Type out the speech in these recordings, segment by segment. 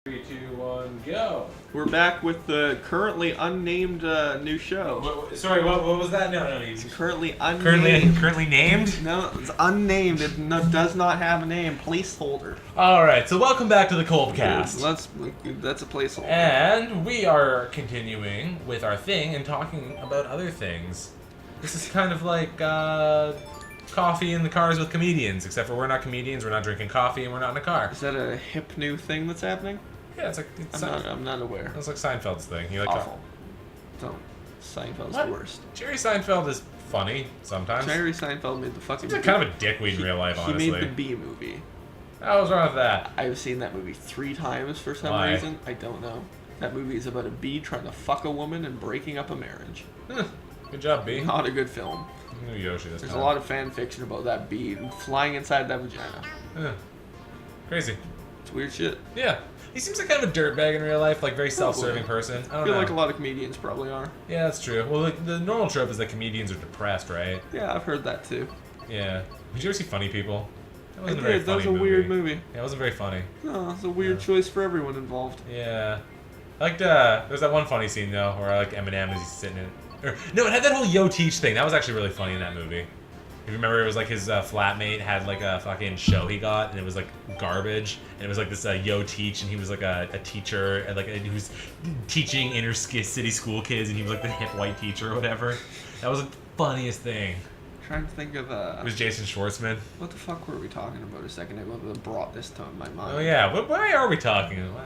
3, 2, 1, go. We're back with the currently unnamed new show. Sorry, what was that? No. It's currently unnamed. Currently named? No, it's unnamed. It does not have a name. Placeholder. Alright, so welcome back to the KolbKast. That's a placeholder. And we are continuing with our thing and talking about other things. This is kind of like coffee in the cars with comedians, except for we're not comedians, we're not drinking coffee, and we're not in a car. Is that a hip new thing that's happening? Yeah, it's like... I'm not aware. It's like Seinfeld's thing. You like Awful. Don't. Seinfeld's the worst. Jerry Seinfeld is funny sometimes. Jerry Seinfeld made the fucking... He's like kind of a dickweed in real life, honestly. He made the Bee Movie. What was wrong with that? I've seen that movie 3 times for some Why? reason. I don't know. That movie is about a bee trying to fuck a woman and breaking up a marriage. Good job, B. Not a good film. Yoshi this There's time. a lot of fan fiction about that bee flying inside that vagina. Crazy. It's weird shit. Yeah. He seems like kind of a dirtbag in real life, like very self-serving person. I I don't feel know. like a lot of comedians probably are. Yeah, that's true. Well, like, the normal trope is that comedians are depressed, right? Yeah, I've heard that too. Yeah. Did you ever see Funny People? That I wasn't a very did. That was funny a weird movie. Yeah, it wasn't very funny. No, it's a weird choice for everyone involved. Yeah. I liked, there's that one funny scene, though, where I like Eminem as he's sitting in... No, it had that whole Yo Teach thing. That was actually really funny in that movie. If you remember, it was like his flatmate had like a fucking show he got, and it was like garbage, and it was like this Yo Teach, and he was like a teacher, and like he was teaching inner city school kids, and he was like the hip white teacher or whatever. That was the funniest thing. I'm trying to think of It was Jason Schwartzman. what the fuck were we talking about a second ago that brought this to my mind? Oh yeah, why are we talking? I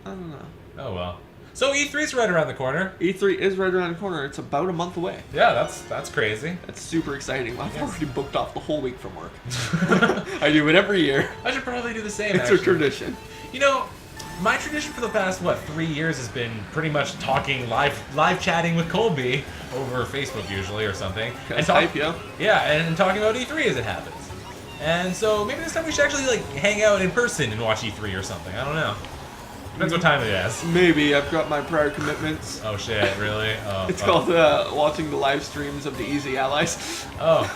don't know. Oh well. So E3's right around the corner. E3 is right around the corner. It's about a month away. Yeah, that's crazy. That's super exciting. I've already booked off the whole week from work. I do it every year. I should probably do the same. It's actually. a tradition. You know, my tradition for the past 3 years has been pretty much talking live chatting with Colby over Facebook usually or something. And Skype, yeah. Yeah, and talking about E3 as it happens. And so maybe this time we should actually like hang out in person and watch E3 or something. I don't know. Depends what time it is. Maybe. I've got my prior commitments. Oh shit, really? Oh, It's fuck. called watching the live streams of the Easy Allies. Oh.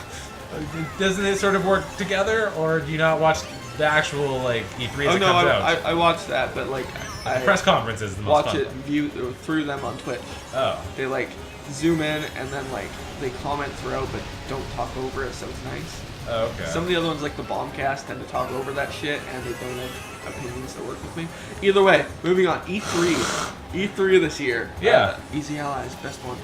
Doesn't it sort of work together, or do you not watch the actual like E3 as it comes out? I watched that, but like I The press conferences is the most watch fun. it view through them on Twitch. Oh. They like zoom in and then like they comment throughout, but don't talk over it, so it's nice. Oh, okay. Some of the other ones, like the Bombcast, tend to talk over that shit, and they don't have opinions that work with me. Either way, moving on. E3. E3 this year. Yeah. Easy Allies, best one.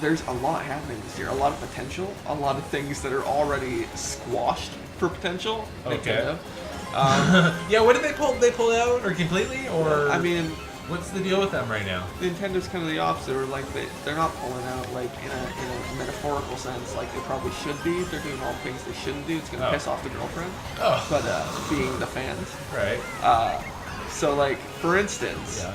There's a lot happening this year. A lot of potential. A lot of things that are already squashed for potential. Okay. Nintendo. Yeah, what did they pull? They pull out or completely, or I mean, what's the deal with them right now? Nintendo's kind of the opposite. Or like they're not pulling out like in a metaphorical sense like they probably should be. They're doing all the things they shouldn't do. It's gonna piss off the girlfriend. Oh. But being the fans. Right. So like for instance, Yeah.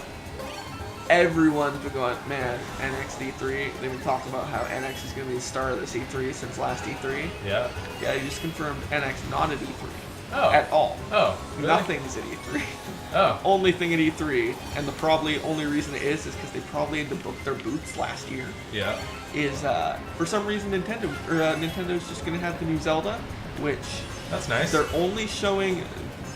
everyone's been going, man, NX E3. They've been talking about how NX is gonna be the star of this E3 since last E3. Yeah. Yeah, you just confirmed NX not at E3. Oh. At all. Oh. Really? Nothing's at E3. Oh. Only thing at E3, and the probably only reason it is because they probably had to book their booths last year. Yeah. Is for some reason Nintendo's just gonna have the new Zelda, which That's nice. they're only showing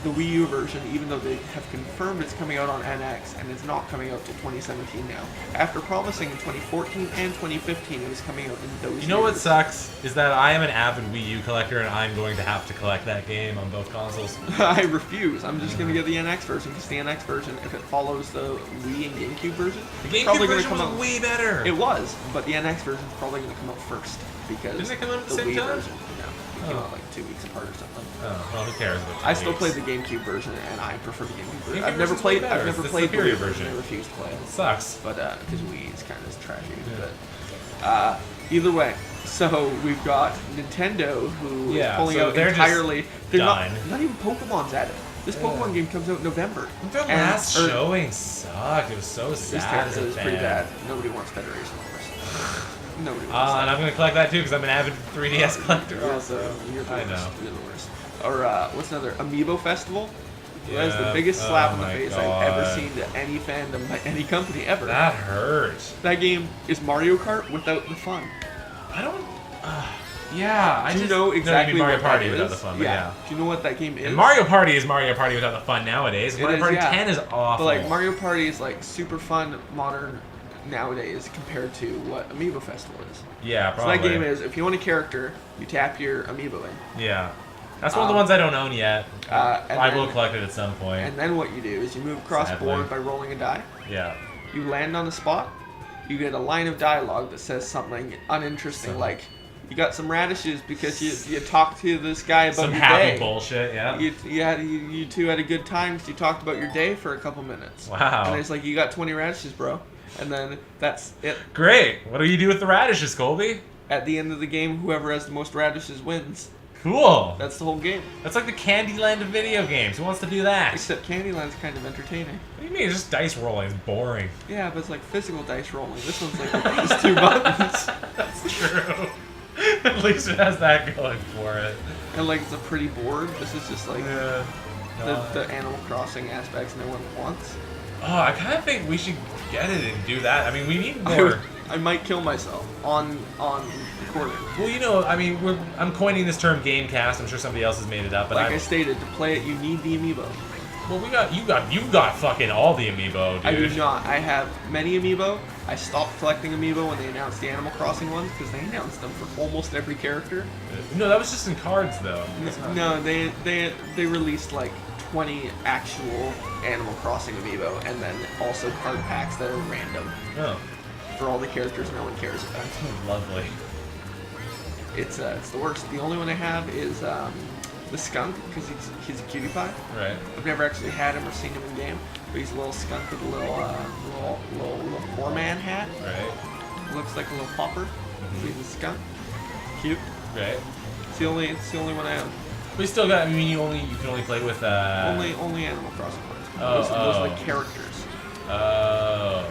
the Wii U version, even though they have confirmed it's coming out on NX, and it's not coming out till 2017 now. After promising in 2014 and 2015 it was coming out in those You know what years. sucks is that I am an avid Wii U collector, and I'm going to have to collect that game on both consoles. I refuse. I'm just gonna get the NX version, because the NX version, if it follows the Wii and GameCube version, The it's probably GameCube version was gonna come out. way better. It was, but the NX version is probably gonna come out first because Didn't it come out at the same Wii time? version, no, it came out like 2 weeks apart or something. Oh, well, who cares? About I still 2 play weeks? the GameCube version, and I prefer the GameCube version. GameCube I've never version's way played. better. I've never It's the played the superior Wii version. version. I refuse to play it. Sucks. But because Wii is kind of trashy. Yeah. But either way, so we've got Nintendo who is pulling so out they're just entirely. They're done. not even Pokemon's at it. This Pokemon game comes out in November. Their And- last or- showing sucked. It was so It was sad terrible. as a It was fan. pretty bad. Nobody wants Federation Wars. Nobody wants that. And I'm gonna collect that too because I'm an avid 3DS collector. You're Also, you're the I worst. know. You're the worst. Or what's another? Amiibo Festival. That is the Yeah. biggest slap Oh in the my face I've ever God. seen to any fandom by any company ever. That hurt. That game is Mario Kart without the fun. I don't. Yeah, I Do you just know exactly Mario what Party that without is? the fun, but yeah. Do you know what that game is? And Mario Party is Mario Party without the fun nowadays. It Mario is, Party yeah. 10 is awful. But like Mario Party is like super fun modern nowadays compared to what Amiibo Festival is. Yeah, probably. So that game is, if you want a character, you tap your Amiibo in. Yeah. That's one of the ones I don't own yet. I will collect it at some point. And then what you do is you move across the board by rolling a die. Yeah. You land on a spot. You get a line of dialogue that says something uninteresting, like you got some radishes because you talked to this guy about some your happy day. bullshit, yeah. You two had a good time because you talked about your day for a couple minutes. Wow. And it's like, you got 20 radishes, bro. And then that's it. Great. What do you do with the radishes, Colby? At the end of the game, whoever has the most radishes wins. Cool. That's the whole game. That's like the Candyland of video games. Who wants to do that? Except Candyland's kind of entertaining. What do you mean? It's just dice rolling. It's boring. Yeah, but it's like physical dice rolling. This one's like just 2 buttons. That's true. At least it has that going for it. And like, it's a pretty board. This is just like the Animal Crossing aspects no one wants. Oh, I kind of think we should get it and do that. I mean, we need more. I might kill myself on recording. Well, you know, I mean, I'm coining this term GameCast. I'm sure somebody else has made it up, but like I stated, to play it, you need the amiibo. Well, you got fucking all the amiibo, dude. I do not. I have many amiibo. I stopped collecting amiibo when they announced the Animal Crossing ones because they announced them for almost every character. No, that was just in cards, though. No, they released like 20 actual Animal Crossing amiibo, and then also card packs that are random. Oh. For all the characters no one cares about. Lovely. It's the worst. The only one I have is the skunk, because he's a cutie pie. Right. I've never actually had him or seen him in game, but he's a little skunk with a little poor man hat. Right. Looks like a little popper. Mm-hmm. He's a skunk. Cute. Right. It's the only one I have. We still got. I mean, you can only play with. Only Animal Crossing ones. Those are like characters. Oh.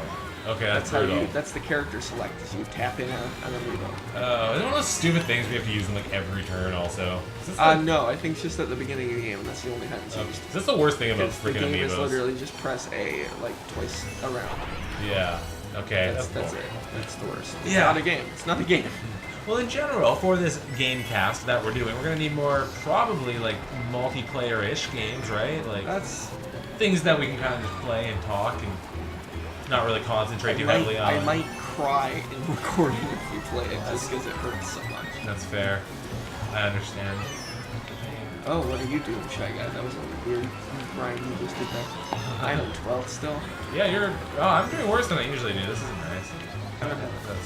Okay, that's brutal. That's the character select. So you tap in an amiibo. Oh, is it one of those stupid things we have to use in like every turn? Also. No, I think it's just at the beginning of the game, and that's the only time it's used. That's the worst thing about freaking the game amiibos. is literally just press A like twice around. Yeah. Okay. That's cool. it. That's the worst. It's Yeah. not a game. It's not a game. Well, in general, for this game cast that we're doing, we're gonna need more probably like multiplayer-ish games, right? Like That's things that we can kind of just play and talk and not really concentrate too heavily on. I might cry in recording if we play it just because it hurts so much. That's fair. I understand. Oh, what are you doing, Shy Guy? That was a weird Ryan, you just did that. I'm in 12th still. Yeah, I'm doing worse than I usually do. This isn't nice.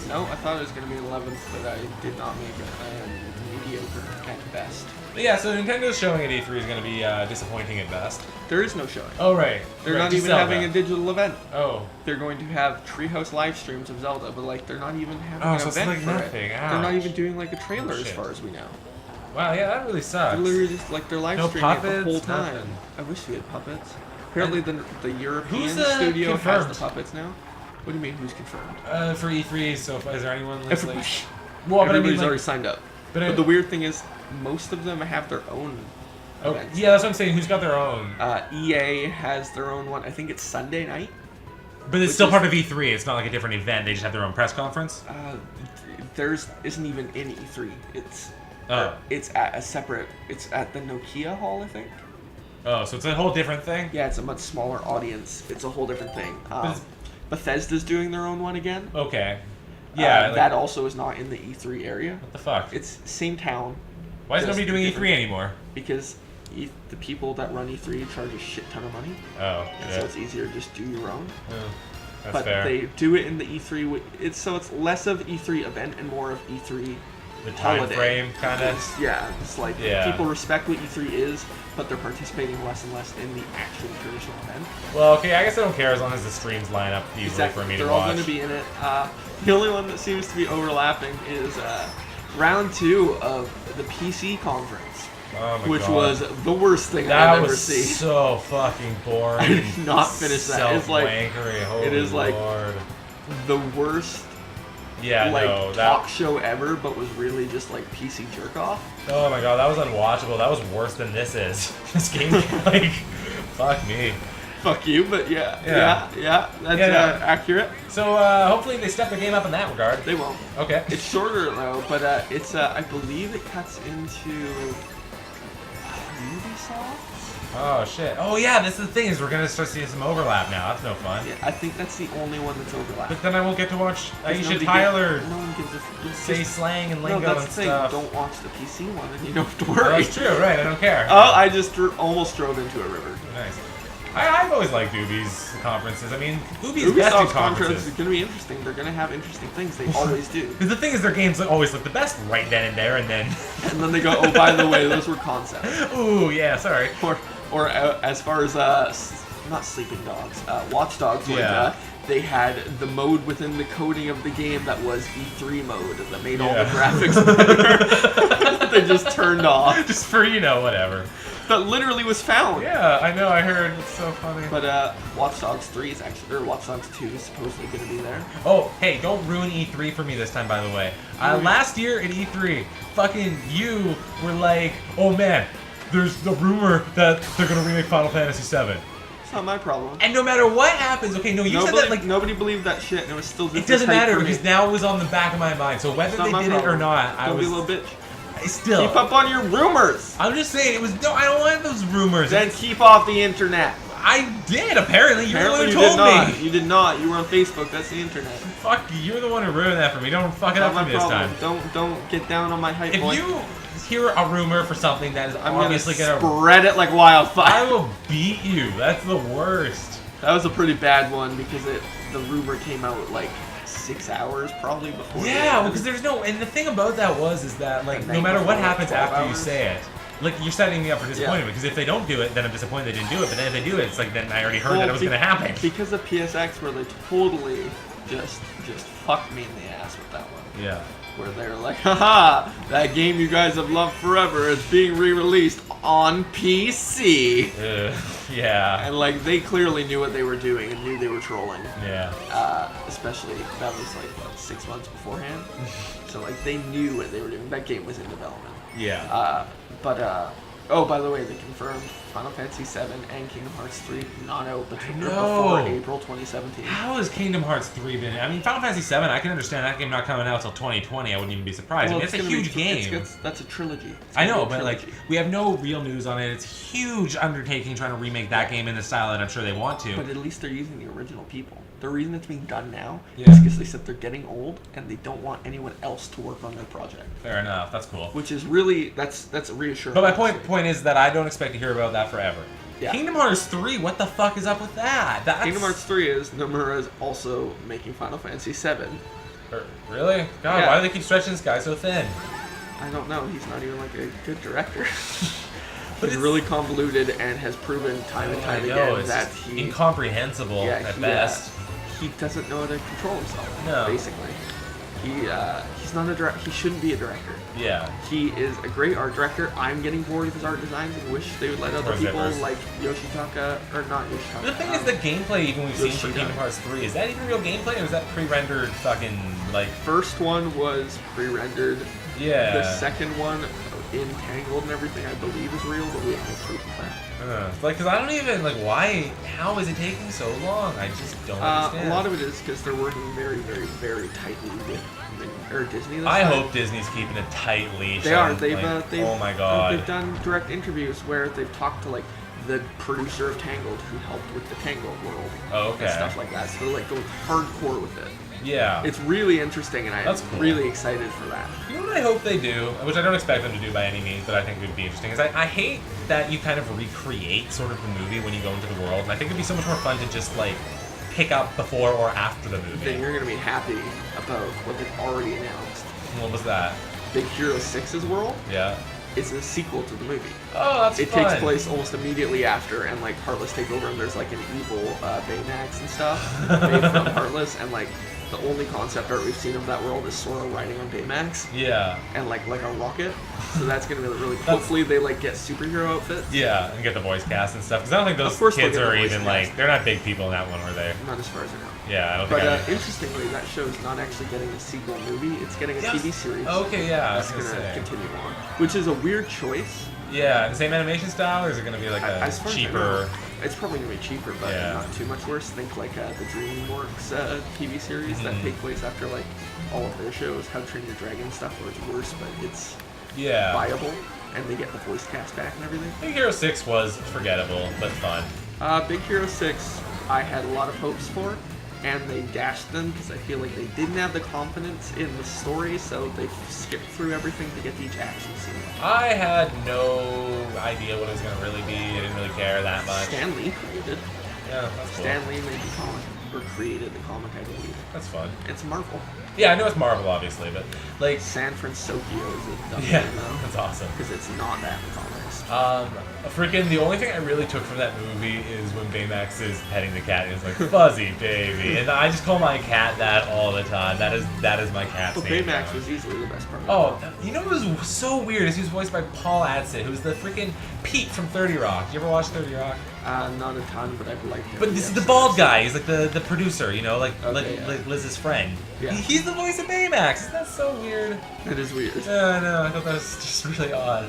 No, I thought it was going to be 11th, but I did not make it. I am mediocre at best. But yeah, so Nintendo's showing at E3 is going to be disappointing at best. There is no showing. Oh, right. They're right, not even Zelda. having a digital event. Oh. They're going to have Treehouse live streams of Zelda, but like they're not even having an so event it's like for nothing. it. Ouch. They're not even doing like a trailer as Shit. far as we know. Wow, yeah, that really sucks. They're literally just like they're live No streaming it the puppets, whole time. nothing. I wish we had puppets. Apparently the European Who's, studio confirmed? has the puppets now. What do you mean who's confirmed? For E3, so is there anyone that's like... Everybody. Well, but I mean, Everybody's like, already signed up. But the weird thing is, most of them have their own events. yeah, that's what I'm saying. Who's got their own? EA has their own one. I think it's Sunday night. But it's still part of E3. It's not like a different event. They just have their own press conference. Theirs isn't even in E3. It's at a separate. It's at the Nokia Hall, I think. Oh, so it's a whole different thing? Yeah, it's a much smaller audience. It's a whole different thing. Bethesda's doing their own one again. Okay. Yeah. That also is not in the E3 area. What the fuck? It's same town. Why is nobody doing E3 anymore? Because the people that run E3 charge a shit ton of money. Oh, and so it's easier to just do your own. That's but fair. they do it in the E3. It's less of E3 event and more of E3 the time holiday. frame, kind of. Yeah, it's like people respect what E3 is, but they're participating less and less in the actual traditional event. Well, okay, I guess I don't care as long as the streams line up easily for me to watch. They're all going to be in it. The only one that seems to be overlapping is round 2 of the PC conference. Oh my which God. was the worst thing I've ever seen. That was so fucking boring. I did not finish that. It's like it is like the worst talk show ever, but was really just like PC jerk off. Oh my God, that was unwatchable. That was worse than this is. This game, like, fuck me. Fuck you, but yeah, that's Yeah. accurate. So hopefully they step their game up in that regard. They won't. Okay. It's shorter though, but it's I believe it cuts into Ubisoft. Oh shit. Oh yeah, this is the thing is we're gonna start seeing some overlap now. That's no fun. Yeah, I think that's the only one that's overlapping. But then I won't get to watch Aisha Nobody Tyler no one gives a say slang and lingo no, that's and the thing. stuff. Don't watch the PC one, and you don't have to Oh, worry. that's true, right? I don't care. Oh, I just almost drove into a river. Nice. I've always liked Ubi's conferences. I mean, Ubi's best in Ubisoft's conference conferences. is going to be interesting. They're going to have interesting things. They always do. Because the thing is, their games always look the best right then and there, and then. And then they go, oh, by the way, those were concepts. Ooh, yeah, sorry. Or as far as not Sleeping Dogs, Watch Dogs went, Yeah. they had the mode within the coding of the game that was E3 mode that made all the graphics better. They just turned off. Just for, whatever. That literally was found. Yeah, I know, I heard. It's so funny. But Watch Dogs 3 is actually, or Watch Dogs 2 is supposedly going to be there. Oh, hey, don't ruin E3 for me this time, by the way. Last year at E3, fucking you were like, oh man, there's the rumor that they're going to remake Final Fantasy VII. It's not my problem. And no matter what happens, okay, no, you said that like... Nobody believed that shit, and it was still just It doesn't matter, for me. because now it was on the back of my mind. So whether they did it or not, I Don't was... be a little bitch. Still. Keep up on your rumors. I'm just saying, it was... No, I don't want those rumors. Then keep off the internet. I did, apparently. You're the one who you told did not. me. You did not. You were on Facebook. That's the internet. Fuck you. You're the one who ruined that for me. Don't fuck it Not up my for me this problem. time. Don't get down on my hype. If boy. you hear a rumor for something that is I'm obviously gonna gonna... spread it like wildfire. I will beat you. That's the worst. That was a pretty bad one because the rumor came out like 6 hours probably before. Yeah, because there's no... And the thing about that is that, like, The no night matter what before, happens 12 after you hours. say it, like, you're setting me up for disappointment. Yeah. Because if they don't do it, then I'm disappointed they didn't do it. But then if they do it, it's like, then I already heard Well, that it was going to happen. Because of PSX, where they totally just fucked me in the ass with that one. Yeah. Where they're like, haha, that game you guys have loved forever is being re-released on PC. Yeah. And like, they clearly knew what they were doing and knew they were trolling. Yeah. Especially, that was like, what, 6 months beforehand? So like, they knew what they were doing. That game was in development. Yeah. Oh, by the way, they confirmed Final Fantasy VII and Kingdom Hearts 3 not out before April 2017. How has Kingdom Hearts 3 been? I mean, Final Fantasy VII, I can understand that game not coming out until 2020. I wouldn't even be surprised. Well, I mean, it's a huge game. That's a trilogy. I know, but like, we have no real news on it. It's a huge undertaking trying to remake that game in the style that I'm sure they want to. But at least they're using the original people. The reason it's being done now Yeah. is because they said they're getting old and they don't want anyone else to work on their project. Fair enough. That's cool. Which is really, that's reassuring. But my point is that I don't expect to hear about that forever. Yeah. Kingdom Hearts 3, what the fuck is up with that? Kingdom Hearts 3 is Nomura is also making Final Fantasy 7. Really? God, Yeah. why do they keep stretching this guy so thin? I don't know. He's not even like a good director. But He's it's- really convoluted and has proven time and time I know, again it's that just he incomprehensible at best. he doesn't know how to control himself. No. Basically, he's not a director. He shouldn't be a director. Yeah. He is a great art director. I'm getting bored of his art designs and wish they would let other Or people zippers. like Yoshitaka or not Yoshitaka. The thing is, the gameplay even we've seen for Yoshida. Kingdom Hearts 3, is that even real gameplay or is that pre-rendered fucking, like... First one was pre-rendered. Yeah. The second one, entangled and everything, I believe is real, but we have no proof of that. Like, because I don't even, like, why, how is it taking so long? I just don't understand. A lot of it is because they're working very, very, very tightly with Disney. This I time. hope Disney's keeping a tight leash. They are. on, They've, like, they've oh my god. They've done direct interviews where they've talked to like the producer of Tangled, who helped with the Tangled world. Oh, okay. And stuff like that. So they're like going hardcore with it. Yeah. It's really interesting, and I'm That's cool. really excited for that. You know what I hope they do, which I don't expect them to do by any means, but I think would be interesting, is I hate that you kind of recreate sort of the movie when you go into the world, and I think it'd be so much more fun to just, like, pick up before or after the movie. Then you're going to be happy about what they've already announced. What was that? Big Hero 6's world Yeah. is a sequel to the movie. Oh, that's It fun. takes place almost immediately after, and like Heartless take over, and there's like an evil Baymax and stuff made from Heartless, and like the only concept art we've seen of that world is Sora riding on Baymax Yeah. and like a rocket. So that's gonna be really cool. Hopefully they like get superhero outfits. Yeah, and get the voice cast and stuff, because I don't think Of those course they'll kids get the are voice even, cast. like, they're not big people in that one, are they? Not as far as I know. Yeah, I don't But think interestingly, that show's not actually getting a sequel movie. It's getting a Yes. TV series. Okay, yeah, I was That's gonna gonna say. continue on, which is a weird choice Yeah, the same animation style, or is it gonna be like a As far as I cheaper? know, it's probably gonna be cheaper, but Yeah. not too much worse. Think like the DreamWorks TV series that take place after like all of their shows, How to Train Your Dragon stuff, where it's worse, but it's Yeah. viable, and they get the voice cast back and everything. Big Hero 6 was forgettable, but fun. Big Hero 6, I had a lot of hopes for, and they dashed them because I feel like they didn't have the confidence in the story, so they skipped through everything to get to each action scene. I had no idea what it was gonna really be. I didn't really care that much. Stan Lee created. Yeah, that's cool. Stan Lee made the comic, or created the comic, I believe. That's fun. It's Marvel. Yeah, I know it's Marvel, obviously, but like, San Francisco is a dumb yeah, name, though. that's awesome. Because it's not that in the comics. Freaking the only thing I really took from that movie is when Baymax is petting the cat and he's like, "Fuzzy baby," and I just call my cat that all the time. That is my cat's But name. Baymax now. was easily the best part. Oh, you know what was so weird is he was voiced by Paul Adsett, who's the freaking Pete from 30 Rock. You ever watch 30 Rock? Not a ton, but I've liked him. But this is the bald guy. He's like the producer, you know, like Okay, yeah. like Liz's friend. Yeah. He's the voice of Baymax. Isn't that so weird? It is weird. I know. I thought that was just really odd.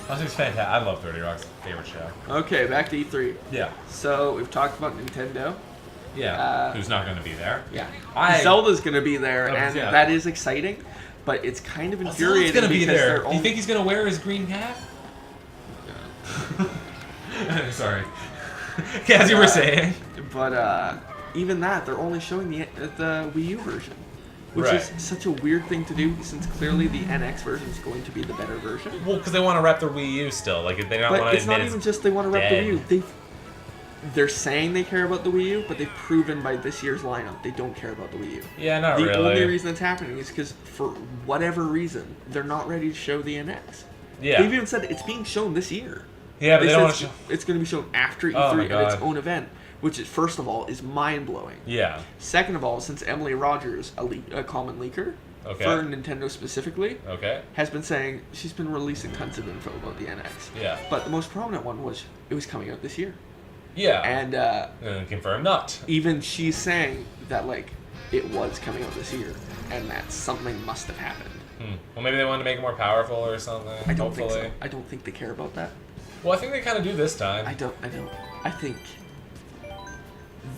I think it's fantastic. I love 30 Rock's favorite show. Okay, back to E3. Yeah. So we've talked about Nintendo. Yeah. Who's not going to be there? Yeah. I- Zelda's gonna be there, Oh, and yeah. that is exciting. But it's kind of Zelda's infuriating going to be because there. they're Do you only. think he's going to wear his green cap? Sorry. As you were saying. But even that, they're only showing the Wii U version, which Right. is such a weird thing to do since clearly the NX version is going to be the better version. Well, because they want to rep their Wii U still. Like, they don't want But to it's not admit even just they want to rep the dead. Wii U. They're saying they care about the Wii U, but they've proven by this year's lineup they don't care about the Wii U. Yeah, not The really. only reason it's happening is because for whatever reason they're not ready to show the NX. Yeah. They've even said it's being shown this year. Yeah, but they said don't want to it's, show. it's going to be shown after Oh my E3 and its God. own event, which is, first of all, is mind blowing. Yeah. Second of all, since Emily Rogers, a common leaker Okay. for Nintendo specifically, Okay. has been saying she's been releasing tons of info about the NX. Yeah. But the most prominent one was it was coming out this year, Yeah. and Confirmed not. even she's saying that like it was coming out this year, and that something must have happened. Well, maybe they wanted to make it more powerful or something. I don't hopefully. think so. I don't think they care about that. Well, I think they kind of do this time. I don't. I think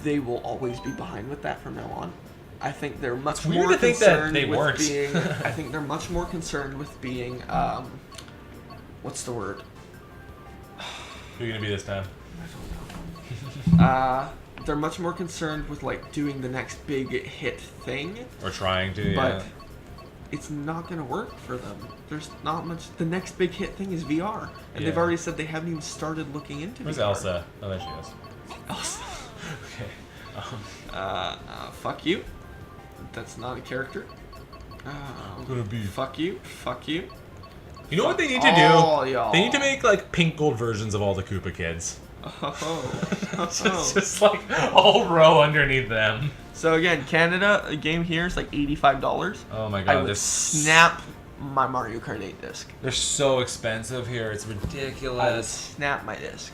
they will always be behind with that from now on. I think they're much weird more to think that concerned they with weren't. being. I think they're much more concerned with being. What's the word? Who are you gonna be this time? I don't know. They're much more concerned with like doing the next big hit thing, Or trying to? but Yeah. it's not gonna work for them. There's not much. The next big hit thing is VR, and they've Yeah. already said they haven't even started looking into Where's VR. Elsa? Oh, there she is. Elsa. Okay. Fuck you. That's not a character. Gonna be. Fuck you. Fuck you. You know what they need to all do? y'all. They need to make like pink gold versions of all the Koopa kids. Oh. just like all row underneath them. So again, Canada, a game here is like $85. Oh my I god, would snap my Mario Kart 8 disc. They're so expensive here. It's I would ridiculous. snap my disc.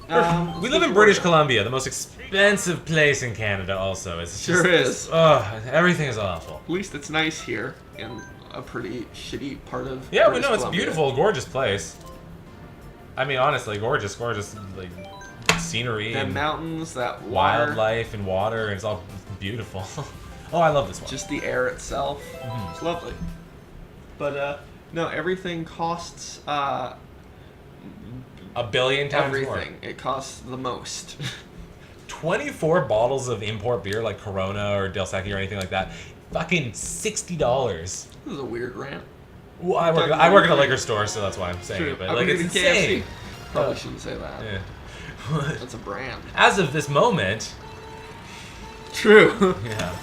We live in British Columbia, the most expensive place in Canada. Also, it's just, Sure is. Everything is awful. At least it's nice here in a pretty shitty part of Yeah, we British know it's a Columbia. beautiful, gorgeous place. I mean, honestly, gorgeous, like scenery The and mountains, that water, wildlife and water, and it's all beautiful. Oh, I love this one. just the air itself. Mhm. It's lovely. But no, everything costs $1 billion times everything. It costs the most. 24 bottles of import beer like Corona or Del Sec or anything like that. Fucking $60. This is a weird rant. Well, I work at a liquor store, so that's why I'm saying it. But like, it's insane. Probably shouldn't say that. Yeah. That's a brand. As of this moment, True. yeah,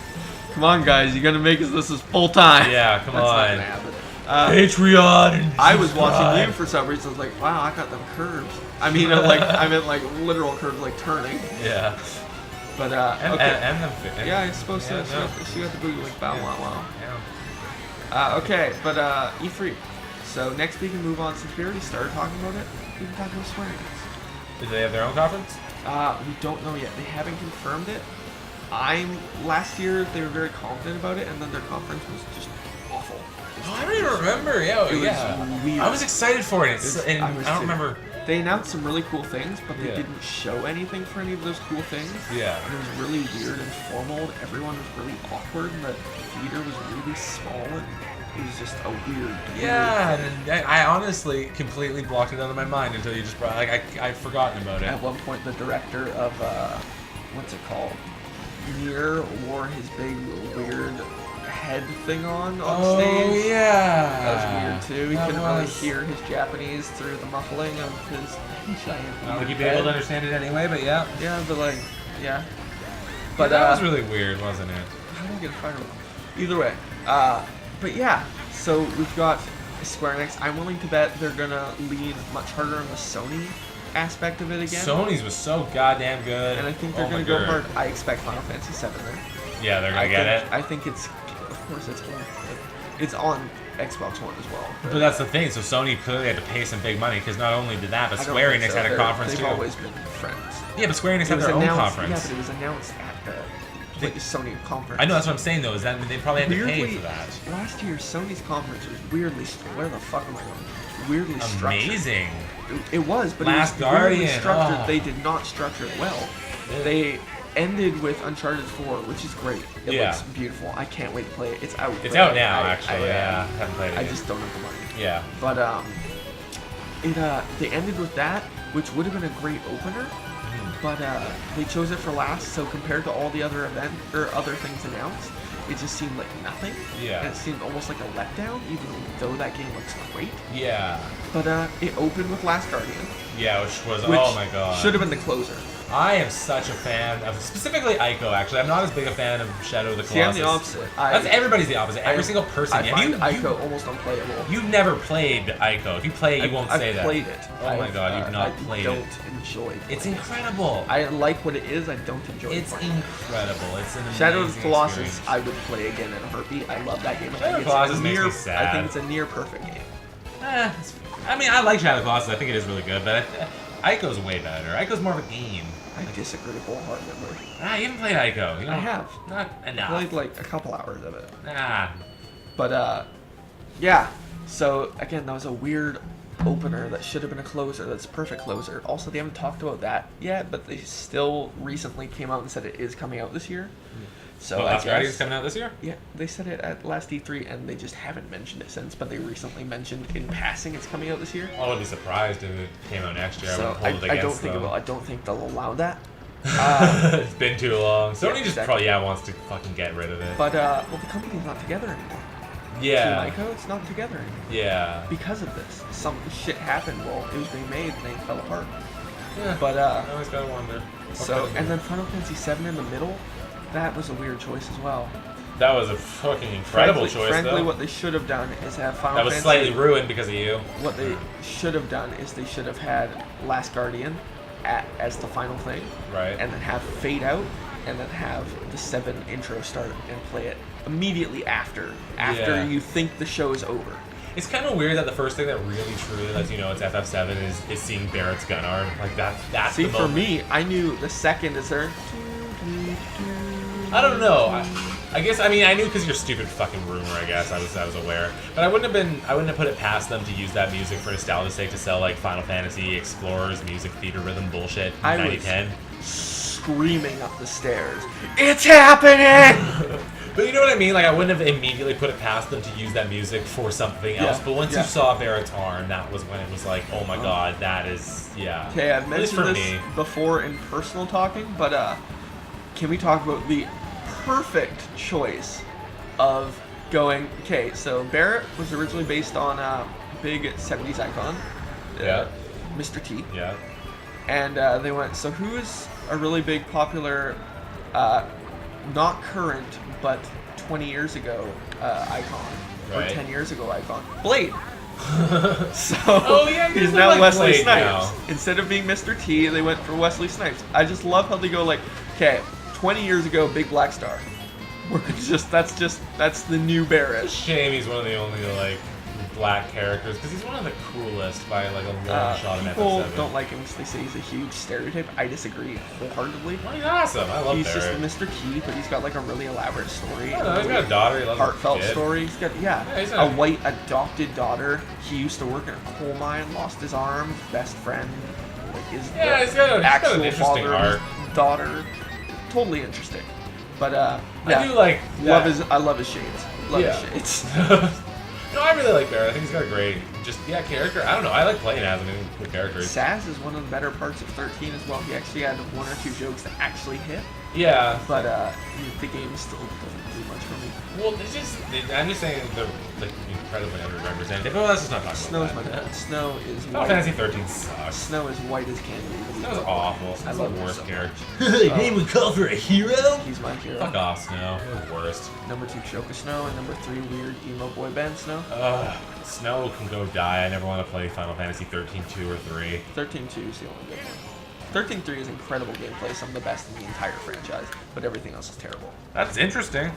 Come on, guys. You gotta make this full time. yeah, come That's not on, gonna happen. Patreon. And I was watching subscribe. you for some reason. I was like, wow, I got them curves. I mean, I meant like literal curves, like turning. Yeah. But And, okay. and Yeah, I suppose so. Yeah, no. She got the booty like bow Yeah. wow wow. Yeah. Okay, but E3. So next we can move on since we already started talking about it. We can talk about Square Enix. Did they have their own conference? We don't know yet. They haven't confirmed it. Last year they were very confident about it, and then their conference was just awful. It Oh, I don't even remember. Yeah, It was yeah. weird. I was excited for it. And I was I don't too. remember. They announced some really cool things, but they Yeah. didn't show anything for any of those cool things. Yeah. And it was really weird and formal, and everyone was really awkward, and the theater was really small, and it was just a weird. Yeah, thing. and I honestly completely blocked it out of my mind until you just brought. Like I'd forgotten about it. At one point, the director of what's it called? Nier wore his big weird head thing on stage. Oh yeah. That was weird too. He That couldn't really was- hear his Japanese through the muffling of his giant. I don't think you'd be head. able to understand it anyway, but yeah. Yeah, but like, yeah. But But that was really weird, wasn't it? how do I get a fire? Either way, but yeah. So we've got Square Enix. I'm willing to bet they're gonna lean much harder on the Sony aspect of it again. Sony's was so goddamn good. And I think they're Oh my gonna go God. hard. I expect Final Fantasy VII there. Yeah, they're gonna get it. I think it's, of course, it's on Xbox One as well. But that's the thing. So Sony clearly had to pay some big money because not only did that, but I don't Square think Enix so. had a They're- conference they've too. always been friends. Yeah, but Square Enix It had was their own announced- conference. Yeah, but it was announced at the Sony conference. I know that's what I'm saying though. Is that they probably had to pay Weirdly, for that. last year Sony's conference was weirdly. Where the fuck am I going? Weirdly structured. Amazing. It was, but Last it was weirdly Guardian, structured. oh. They did not structure it well. They ended with Uncharted 4, which is great. It Yeah. looks beautiful. I can't wait to play it. It's out. It's but out now, I actually. Yeah, haven't played it I yet. just don't have the money. Yeah. But they ended with that, which would have been a great opener. But they chose it for last, so compared to all the other other things announced, it just seemed like nothing. Yeah. And it seemed almost like a letdown, even though that game looks great. Yeah. But it opened with Last Guardian, Yeah, which was which oh my god. should have been the closer. I am such a fan of specifically Ico. Actually, I'm not as big a fan of Shadow of the Colossus. See, I'm the opposite. That's everybody's the opposite. Every single person. I Have find you, Ico almost unplayable. You've never played Ico. If you play it, you won't say I've that. played it. Oh my god, you've not played I it. don't enjoy it. It's incredible. I like what it is. I don't enjoy It's playing. incredible. It's an amazing Shadow of the Colossus, experience. I would play again in a heartbeat. I love that game. I Shadow think of the it's Colossus a makes near, me sad. I think it's a near perfect game. I mean, I like Shadow of the Colossus. I think it is really good, but Ico's way better. Ico's more of a game. I disagree wholeheartedly. You haven't played Ico. You know, I have. Not enough. Played like a couple hours of it. Nah. But yeah. So again, that was a weird opener that should have been a closer. That's a perfect closer. Also, they haven't talked about that yet, but they still recently came out and said it is coming out this year. So Oh, I Last Guardian's guess, coming out this year? yeah, they said it at last E3, and they just haven't mentioned it since. But they recently mentioned in passing it's coming out this year. I would be surprised if it came out next year. I So wouldn't hold it I against don't think it them. will. I don't think they'll allow that. It's been too long. Sony just exactly. probably wants to fucking get rid of it. But well, the company's not together anymore. Yeah. Team Ico, it's not together anymore Yeah. because of this. Some shit happened while it was being made, and they fell apart. Yeah. But I always gotta wonder. so Okay. and then Final Fantasy VII in the middle, that was a weird choice as well. That was a fucking incredible choice, Frankly, though. what they should have done is have Final That was Fantasy. slightly ruined because of you. What they should have done is they should have had Last Guardian as the final thing, Right. and then have Fade Out, and then have the 7 intro start and play it immediately after Yeah. you think the show is over. It's kind of weird that the first thing that really truly lets you know it's FF7 is seeing Barrett's gun arm. Like that's See, the for moment. me, I knew the second is there. I don't know. I guess I mean I knew because your stupid fucking rumor. I guess I was aware, but I wouldn't have put it past them to use that music for nostalgia's sake to sell like Final Fantasy Explorers music theater rhythm bullshit in I was 9010. screaming up the stairs. It's happening! But you know what I mean? Like I wouldn't have immediately put it past them to use that music for something else. Yeah, But once yeah. you saw Barrett's arm, that was when it was like, oh my god, that is yeah. Okay, I've At least mentioned for this me. before in personal talking, but can we talk about the perfect choice of going? Okay, so Barrett was originally based on a big 70s icon, Yeah. Mr. T, Yeah. and they went, so who's a really big popular, not current, but 20 years ago icon, Right. or 10 years ago icon? Blade. So Oh, yeah, you he's guys now look like Wesley Blade Snipes. now. Instead of being Mr. T, they went for Wesley Snipes. I just love how they go like, okay, 20 years ago, Big Black Star. We're that's the new Barrett. Shame he's one of the only like black characters because he's one of the coolest by like a long shot in People FF7. don't like him because they say he's a huge stereotype. I disagree wholeheartedly. Well, he's awesome. I love He's Barrett. just Mr. Key, but he's got like a really elaborate story. I don't know, he's got a daughter. He loves Heartfelt his kid. story. He's got he's a white adopted daughter. He used to work in a coal mine, lost his arm. Best friend, like is He's got an actual interesting father arc. of his daughter. Totally interesting. But I yeah, do like love that. I love his shades. Love Yeah. his shades. No, I really like Barrett. I think he's got a great, character. I don't know. I like playing as him. He's a good character. Saz is one of the better parts of 13 as well. He actually had one or two jokes that actually hit, Yeah. but the game still doesn't do much for me. Well, I'm just saying they're like incredibly underrepresented. But let's just not talk Snow's about my that. dad. Snow is Final white. Fantasy 13 sucks. Snow is white as candy. Snow's awful. Snow's love the him worst so character. Your name would call for a hero? He's my hero. Fuck off, Snow. You're the worst. Number 2, Choka Snow, and number 3, weird emo boy band Snow. Snow can go die. I never want to play Final Fantasy 13 2 or 3. 13-2 is the only good one. 13-3 is incredible gameplay, some of the best in the entire franchise, but everything else is terrible. That's interesting.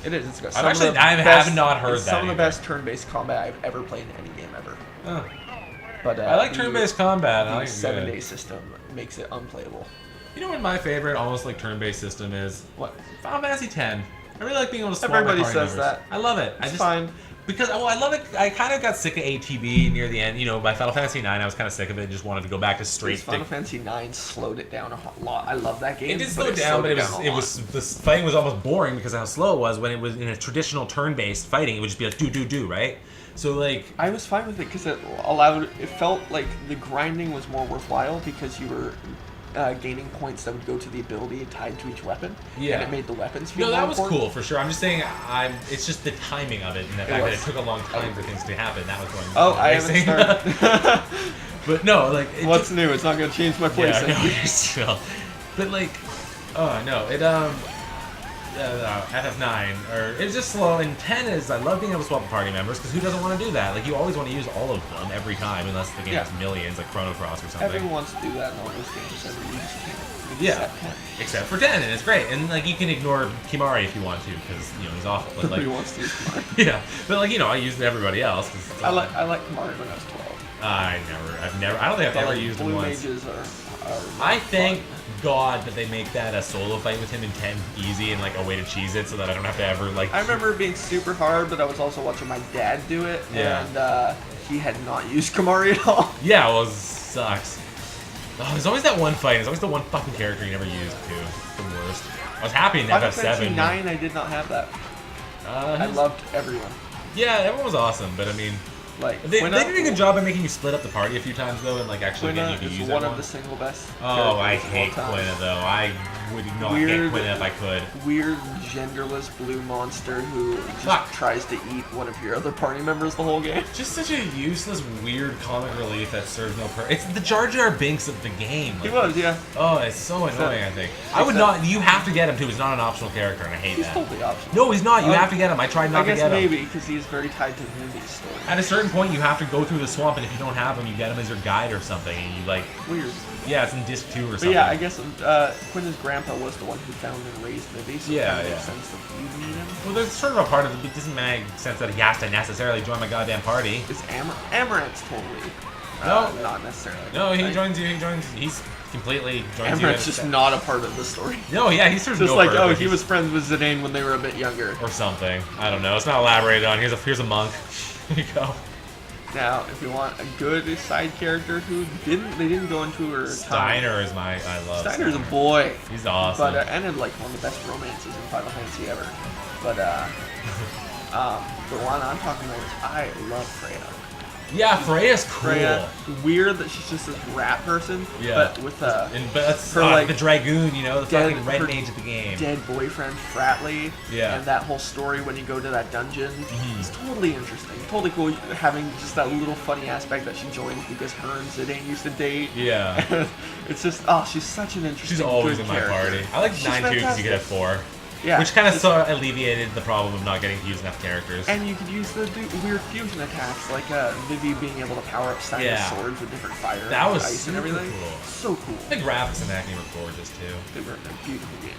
It is. It's got I have not heard it's that some of the either. best turn-based combat I've ever played in any game ever. Oh. But I like turn-based combat. I The like it good. 7-day system makes it unplayable. You know what my favorite almost like turn-based system is? What? Final Fantasy 10. I really like being able to swap Everybody my party says members. that. I love it. It's fine. Because, I love it. I kind of got sick of ATB near the end. You know, by Final Fantasy 9, I was kind of sick of it and just wanted to go back to straight Final Fantasy 9 slowed it down a lot. I love that game. It did slow it down, but it was the fighting was almost boring because of how slow it was. When it was in a traditional turn-based fighting, it would just be like do, right? So like I was fine with it because it felt like the grinding was more worthwhile because you were gaining points that would go to the ability tied to each weapon. Yeah. And it made the weapons feel no, that more was important. cool for sure. I'm just saying, it's just the timing of it and the fact that it took a long time for things to happen. That was going. Oh, I haven't started. But no, like what's new? It's not going to change my placing. Yeah, no, still. But like, oh no, FF9 or it's just slow. And 10 is I love being able to swap party members because who doesn't want to do that? Like you always want to use all of them every time unless the game has millions, like Chrono Cross or something. Everyone wants to do that in all those games. You just can't. Yeah, except for 10, and it's great. And like you can ignore Kimari if you want to, because he's awful. But like, Nobody wants to use Kimari. Yeah, but like I used everybody else. Cause I like Kimari when I was 12. I don't think I've ever used him Blue once. mages are I thank God that they make that a solo fight with him in 10 easy and like a way to cheese it so that I don't have to ever like. I remember it being super hard, but I was also watching my dad do it, and he had not used Kimari at all. Yeah, well, it sucks. Oh, there's always that one fight. There's always the one fucking character you never used too. The worst. I was happy in Final FF7. Fantasy 9, I did not have that. I loved everyone. Yeah, everyone was awesome, but I mean, like they did a good job of making you split up the party a few times though, and like actually getting you to use one it. of the single best. Oh, I characters of hate all time. Quina though. I would not get Quina if I could. Weird, genderless blue monster who just tries to eat one of your other party members the whole game. Just such a useless, weird comic relief that serves no purpose. It's the Jar Jar Binks of the game. Like, He was, yeah. Oh, it's so annoying. I think I would not. You have to get him too. He's not an optional character, and I hate He's that. totally optional. No, he's not. You have to get him. I tried not to get him. I guess maybe because he's very tied to Vivi's story. At a certain point, you have to go through the swamp, and if you don't have him, you get him as your guide or something, and you like. Weird. Yeah, it's in disc 2 or something. But yeah, I guess Quinton's grandpa was the one who found and raised Vivi, so it kind of makes sense that you need him. Well, there's sort of a part of it. It doesn't make sense that he has to necessarily join my goddamn party. It's Amaranth's totally. No, not necessarily. No, he joins you. He's completely joins you. Amaranth's just not a part of the story. No, yeah, he serves just no like purpose. he was friends with Zidane when they were a bit younger, or something. I don't know. It's not elaborated on. Here's a monk. Here you go. Now, if you want a good side character who they didn't go into her. Steiner is I love. Steiner's a boy. He's awesome. But and like one of the best romances in Final Fantasy ever. But the one I'm talking about is I love Freya. Yeah, Freya's cool. Freya, weird that she's just this rat person. Yeah. But with but that's her like the dragoon, the dead, fucking red mage of the game. Dead boyfriend Fratley. Yeah. And that whole story when you go to that dungeon. Mm-hmm. It's totally interesting. Totally cool having just that little funny aspect that she joins because her and Zidane used to date. Yeah. It's just she's such an interesting. She's always good in my character. party. I like 9 too because you could have 4. Yeah, which kind of alleviated the problem of not getting to use enough characters. And you could use the weird fusion attacks, like Vivi being able to power up Steiner's swords with different fire that was ice and everything. Cool. So cool. The graphics in Acne were gorgeous too. They were a beautiful game.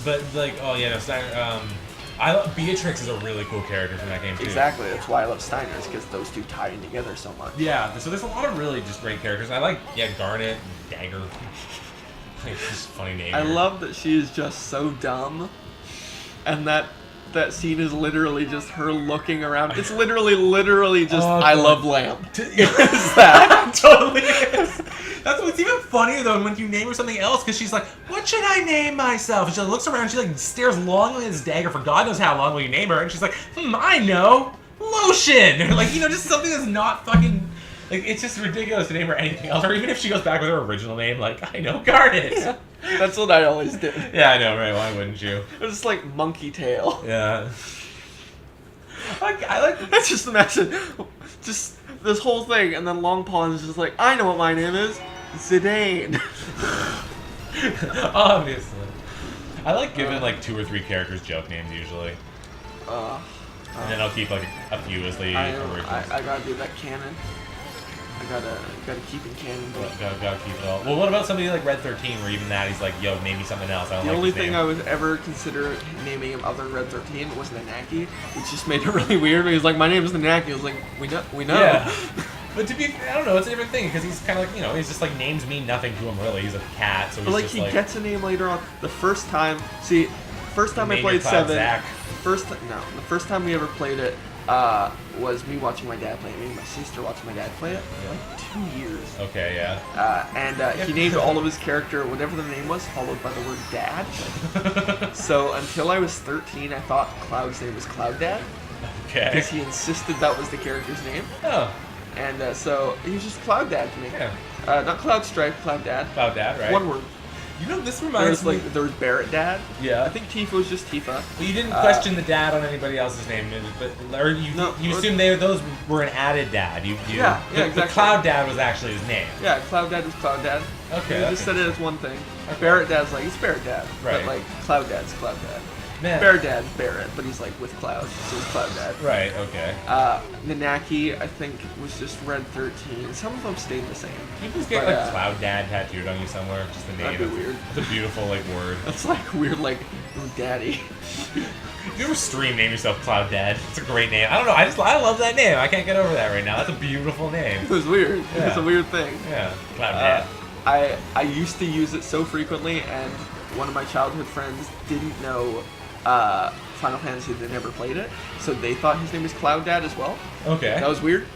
But like, Steiner. Beatrix is a really cool character from that game too. Exactly. That's why I love Steiner's, because those two tie in together so much. Yeah, so there's a lot of really just great characters. I like, Garnet, Dagger. It's just a funny name. I love that she is just so dumb, and that scene is literally just her looking around. It's literally just I love lamb. Is that totally is. That's what's even funnier though when you name her something else, because she's like, "What should I name myself?" And she looks around, she like stares longingly at this dagger for God knows how long will you name her, and she's like, I know, lotion, or like just something that's not fucking. Like, it's just ridiculous to name her anything else, or even if she goes back with her original name, like, I know, Garnet. Yeah, that's what I always did. Yeah, I know, right? Why wouldn't you? It was like Monkey Tail. Yeah. I like. I just imagine just this whole thing, and then Long Paw is just like, I know what my name is, Zidane. Obviously. I like giving like 2 or 3 characters joke names usually. And then I'll keep like a few as the originals. I gotta do that canon. I gotta keep in canon. Gotta keep it all. Well, what about somebody like Red 13, where even that he's like, yo, name me something else. I don't the like only this thing name. I would ever consider naming him other than Red 13 was Nanaki, which just made it really weird. He was like, my name is Nanaki. I was like, we know. Yeah. But to be, I don't know, it's a different thing, because he's kind of like, he's just like, names mean nothing to him really. He's a cat, so he's but like, just he like... gets a name later on. The first time I played 7, Zach. the first time we ever played it was me watching my dad play it. Me and my sister watching my dad play it for like 2 years. Okay, yeah. He named all of his character, whatever the name was, followed by the word dad. So until I was 13, I thought Cloud's name was Cloud Dad. Okay. Because he insisted that was the character's name. Oh. And so he was just Cloud Dad to me. Yeah. Not Cloud Stripe, Cloud Dad. Cloud Dad, right? One word. This reminds me... There was Barrett Dad. Yeah. I think Tifa was just Tifa. Well, you didn't question the dad on anybody else's name, but or you assumed those were an added dad. Yeah, exactly. The Cloud Dad was actually his name. Yeah, Cloud Dad is Cloud Dad. Okay. You just said it as one thing. Barrett Dad's like, it's Barrett Dad. Right. But like, Cloud Dad's Cloud Dad. Man. Barrett Dad's Barrett, but he's like with Cloud, so it's Cloud Dad. Right, okay. Nanaki, I think, was just Red 13. Some of them stayed the same. You just get like Cloud Dad tattooed on you somewhere, just the name. That'd be weird. It's a beautiful word. That's like weird, like, daddy. If you ever stream name yourself Cloud Dad, it's a great name. I don't know, I love that name. I can't get over that right now. That's a beautiful name. It was weird. Yeah. It's a weird thing. Yeah, Cloud Dad. I used to use it so frequently, and one of my childhood friends didn't know Final Fantasy. They never played it, so they thought his name was Cloud Dad as well. Okay. That was weird.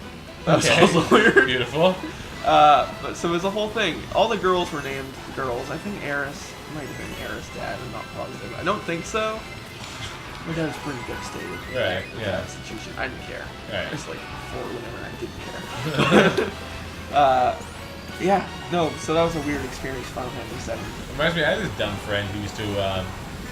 That was Okay. also weird. Beautiful. But so it was a whole thing. All the girls were named girls. I think Eris might have been Eris' dad. I'm not positive. I don't think so. My dad was pretty devastated. Right, with yeah. that institution. I didn't care. Right. I was like 4 whenever I didn't care. Yeah, no, so that was a weird experience, Final Fantasy 7. Reminds me, I had this dumb friend who used to, I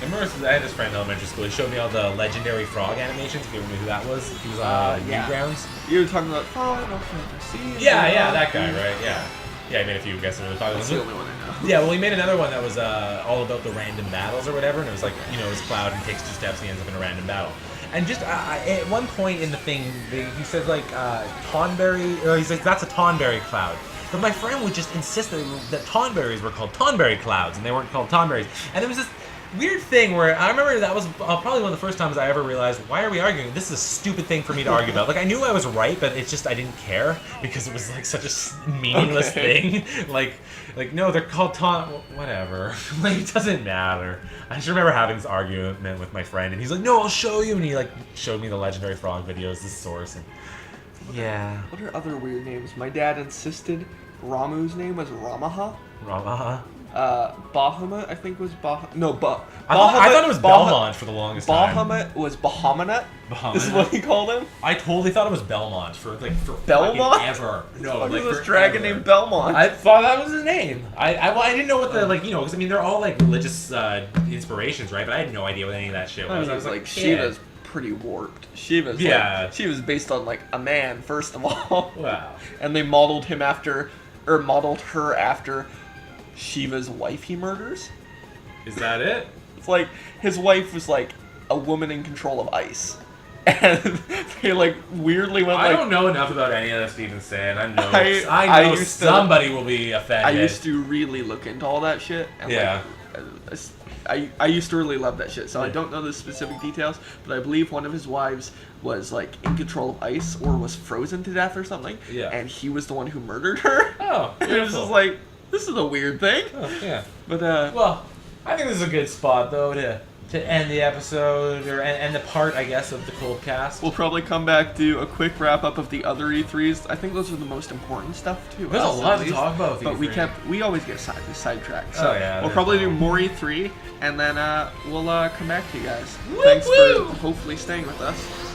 had this friend in elementary school. He showed me all the legendary frog animations, if you remember who that was. He was on Newgrounds. You were talking about Final Fantasy. Yeah, that guy, right? Yeah. Yeah, he made a few guesses really popular. That's the only one I know. Yeah, well, he made another one that was all about the random battles or whatever, and it was like, it was Cloud and takes 2 steps and he ends up in a random battle. And just at one point in the thing, he said like Tonberry, or he's like, that's a Tonberry Cloud. But my friend would just insist that Tonberries were called Tonberry Clouds, and they weren't called Tonberries. And it was this weird thing where I remember that was probably one of the first times I ever realized, why are we arguing? This is a stupid thing for me to argue about. Like, I knew I was right, but it's just I didn't care because it was like such a meaningless thing. Like no, they're called whatever. Like, it doesn't matter. I just remember having this argument with my friend, and he's like, no, I'll show you. And he like showed me the Legendary Frog videos, this source, and yeah. What are other weird names? My dad insisted Ramu's name was Ramaha. Ramaha? Bahamut, I think was Bahamut. No, I thought it was Belmont for the longest time. Bahamut was Bahamut. This is Bahamut. what he called him. I totally thought it was Belmont for Belmont? fucking ever. No, What like is this dragon named Belmont? I thought that was his name. I didn't know what the because I mean they're all like religious inspirations, right? But I had no idea what any of that shit was. I was like kid. Shiva's pretty warped. Shiva's Shiva's based on like a man first of all. Wow. And they modeled her after Shiva's wife he murders. Is that it? It's like his wife was like a woman in control of ice. And they like weirdly went I like don't know enough about any of that Steven's saying. I know somebody will be offended. I used to really look into all that shit. And I used to really love that shit. So I Yeah. don't know the specific details, but I believe one of his wives was like in control of ice or was frozen to death or something. Yeah. And he was the one who murdered her. Oh, And it was beautiful. just like, this is a weird thing. Oh, yeah. But Well, I think this is a good spot though to end the episode or end the part, I guess, of the KolbKast. we'll probably come back, do a quick wrap up of the other E3s. I think those are the most important stuff too. There's a lot to talk about with But E3. we always get sidetracked. So Oh, yeah, we'll there's probably no- do more E3, and then we'll come back to you guys. Woo, Thanks woo! for hopefully staying with us.